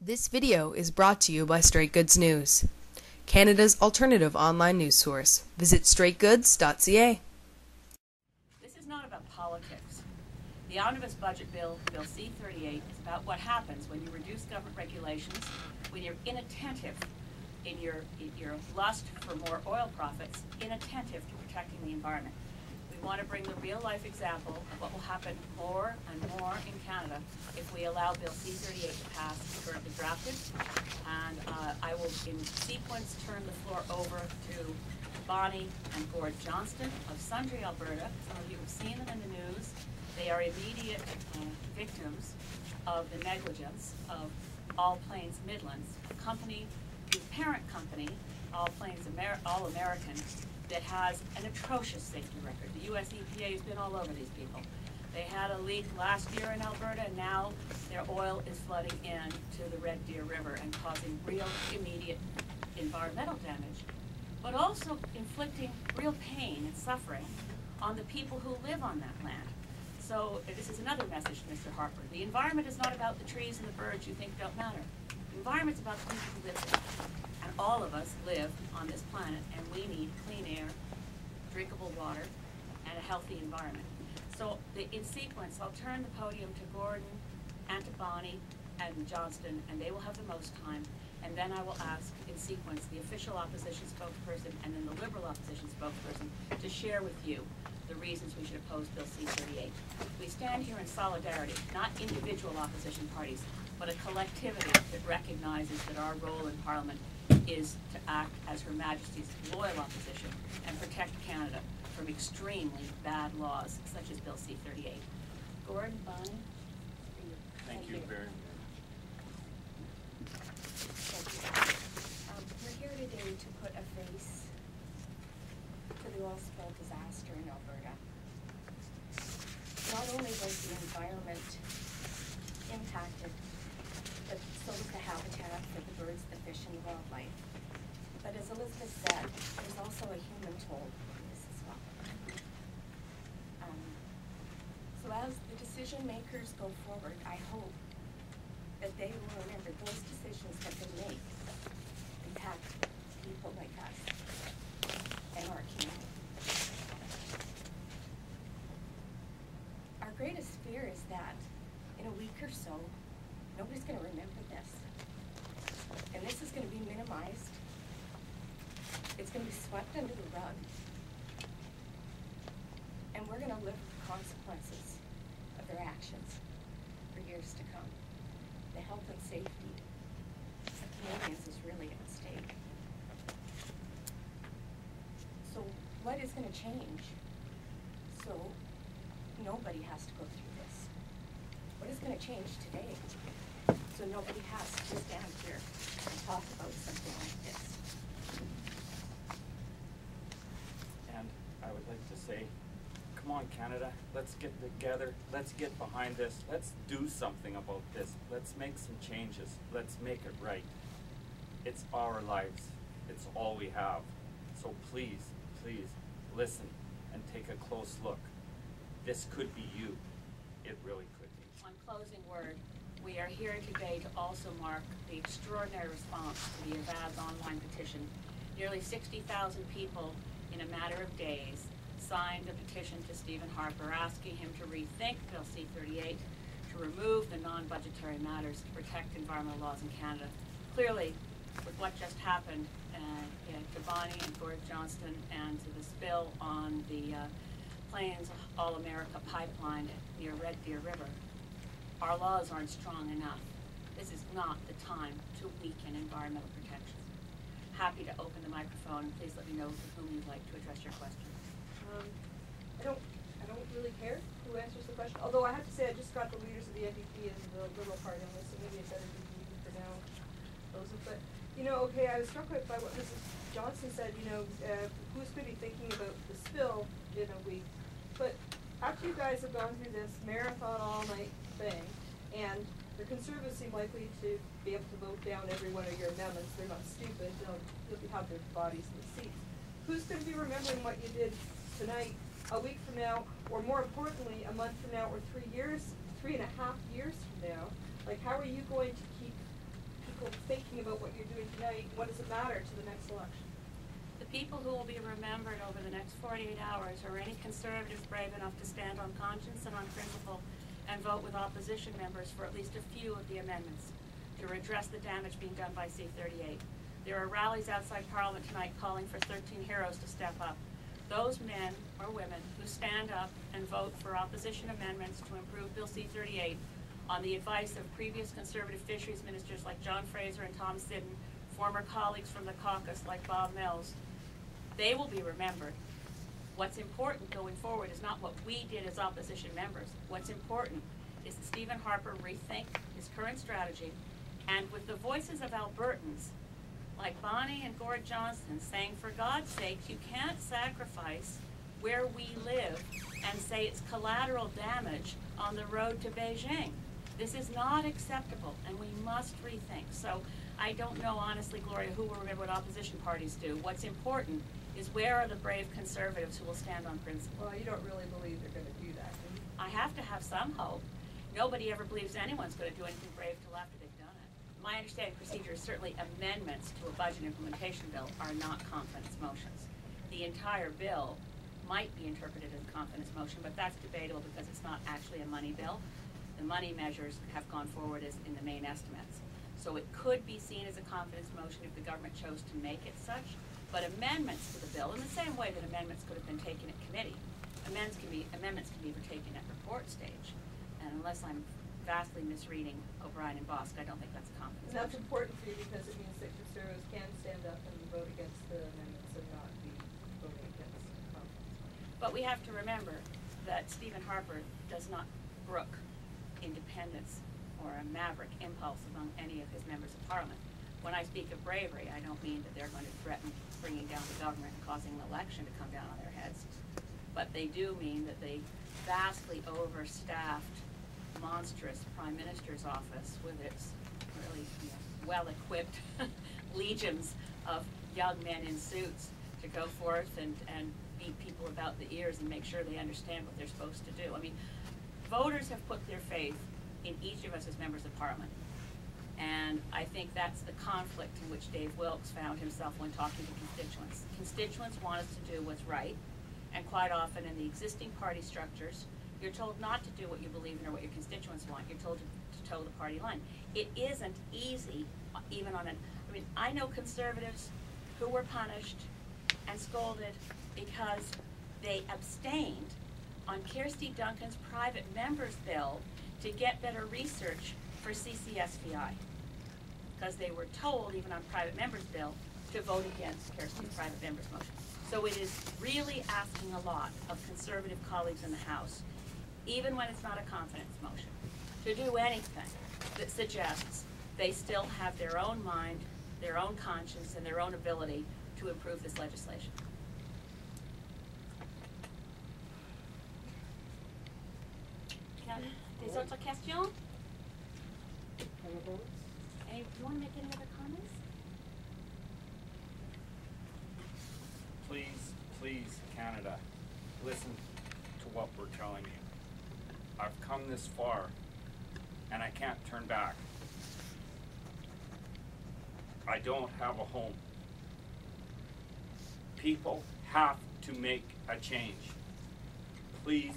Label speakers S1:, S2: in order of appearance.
S1: This video is brought to you by Straight Goods News, Canada's alternative online news source. Visit straightgoods.ca.
S2: This is not about politics. The Omnibus Budget Bill, Bill C-38, is about what happens when you reduce government regulations, when you're inattentive in your lust for more oil profits, inattentive to protecting the environment. We want to bring the real-life example of what will happen more and more in Canada if we allow Bill C-38 to pass as currently drafted. And I will, in sequence, turn the floor over to Bonnie and Gord Johnston of Sundre, Alberta. Some of you have seen them in the news. They are immediate victims of the negligence of All Plains Midlands, a company, the parent company, All American, that has an atrocious safety record. The US EPA has been all over these people. They had a leak last year in Alberta, and now their oil is flooding into the Red Deer River and causing real immediate environmental damage, but also inflicting real pain and suffering on the people who live on that land. So this is another message to Mr. Harper. The environment is not about the trees and the birds you think don't matter. The environment's about the people who live there. And all of us live on this planet, and we need clean air, drinkable water, and a healthy environment. So in sequence, I'll turn the podium to Gordon and to Bonnie and Johnston, and they will have the most time. And then I will ask, in sequence, the official opposition spokesperson and then the Liberal opposition spokesperson to share with you the reasons we should oppose Bill C-38. We stand here in solidarity, not individual opposition parties, but a collectivity that recognizes that our role in Parliament is to act as Her Majesty's loyal opposition and protect Canada from extremely bad laws such as Bill C-38. Gordon, Bonnie?
S3: Thank you very much.
S4: We're here today to put a face to the oil spill disaster in Alberta. Not only was the environment impacted, but so was the habitat for the birds, the fish, and the wildlife. But as Elizabeth said, there's also a human toll in this as well. So as the decision makers go forward, I hope that they will remember those decisions that they make impact people like us and our community. Our greatest fear is that in a week or so, nobody's going to remember this. And this is going to be minimized. It's going to be swept under the rug. And we're going to live with the consequences of their actions for years to come. The health and safety of Canadians is really at stake. So what is going to change so nobody has to go through this? What is going to change today so nobody has to stand here and talk about something like this?
S3: And I would like to say, come on, Canada, let's get together, let's get behind this, let's do something about this, let's make some changes, let's make it right. It's our lives, it's all we have. So please, please, listen and take a close look. This could be you. It really could be.
S2: One closing word. We are here today to also mark the extraordinary response to the Avaaz online petition. Nearly 60,000 people in a matter of days signed a petition to Stephen Harper asking him to rethink Bill C-38, to remove the non-budgetary matters to protect environmental laws in Canada. Clearly, with what just happened to Bonnie and Gord Johnston and to the spill on the Plains All America pipeline near Red Deer River, our laws aren't strong enough. This is not the time to weaken environmental protections. Happy to open the microphone. Please let me know with whom you'd like to address your question.
S5: I don't really care who answers the question. Although I have to say, I just got the leaders of the NDP and the Liberal Party on this, so maybe it better be me for now. But you know, okay, I was struck by what Mrs. Johnson said. You know, who's going to be thinking about the spill in a week? But after you guys have gone through this marathon all-night thing, and the Conservatives seem likely to be able to vote down every one of your amendments. They're not stupid. They'll have their bodies in the seats. Who's going to be remembering what you did tonight, a week from now, or more importantly, a month from now, or 3 and a half years from now? Like, how are you going to keep what you're doing tonight, what does it matter to the next election?
S2: The people who will be remembered over the next 48 hours are any conservatives brave enough to stand on conscience and on principle and vote with opposition members for at least a few of the amendments to redress the damage being done by C-38. There are rallies outside Parliament tonight calling for 13 heroes to step up. Those men or women who stand up and vote for opposition amendments to improve Bill C-38 on the advice of previous Conservative fisheries ministers like John Fraser and Tom Siddon, former colleagues from the caucus like Bob Mills, they will be remembered. What's important going forward is not what we did as opposition members. What's important is that Stephen Harper rethink his current strategy, and with the voices of Albertans like Bonnie and Gord Johnson saying, for God's sakes, you can't sacrifice where we live and say it's collateral damage on the road to Beijing. This is not acceptable, and we must rethink. So I don't know, honestly, Gloria, who will remember what opposition parties do. What's important is where are the brave conservatives who will stand on principle?
S5: Well, you don't really believe they're going to do that, do you?
S2: I have to have some hope. Nobody ever believes anyone's going to do anything brave till after they've done it. My understanding procedure is certainly amendments to a budget implementation bill are not confidence motions. The entire bill might be interpreted as a confidence motion, but that's debatable because it's not actually a money bill. The money measures have gone forward as in the main estimates. So it could be seen as a confidence motion if the government chose to make it such, but amendments to the bill, in the same way that amendments could have been taken at committee, amendments can be either taken at report stage, and unless I'm vastly misreading O'Brien and Bosk, I don't think that's a confidence
S5: And that's
S2: motion.
S5: important for you because it means that conservatives can stand up and vote against the amendments and not be voting against confidence.
S2: But we have to remember that Stephen Harper does not brook independence or a maverick impulse among any of his members of Parliament. When I speak of bravery, I don't mean that they're going to threaten bringing down the government and causing an election to come down on their heads. But they do mean that the vastly overstaffed, monstrous Prime Minister's office with its really well-equipped legions of young men in suits to go forth and beat people about the ears and make sure they understand what they're supposed to do. I mean, voters have put their faith in each of us as members of Parliament. And I think that's the conflict in which Dave Wilkes found himself when talking to constituents. Constituents want us to do what's right, and quite often in the existing party structures, you're told not to do what you believe in or what your constituents want. You're told to toe the party line. It isn't easy, even on I know conservatives who were punished and scolded because they abstained on Kirsty Duncan's private members bill to get better research for CCSVI, because they were told, even on private members bill, to vote against Kirsty's private members motion. So it is really asking a lot of conservative colleagues in the House, even when it's not a confidence motion, to do anything that suggests they still have their own mind, their own conscience, and their own ability to improve this legislation. Des autres questions? Do you want to make any other comments?
S3: Please, Canada, listen to what we're telling you. I've come this far, and I can't turn back. I don't have a home. People have to make a change. Please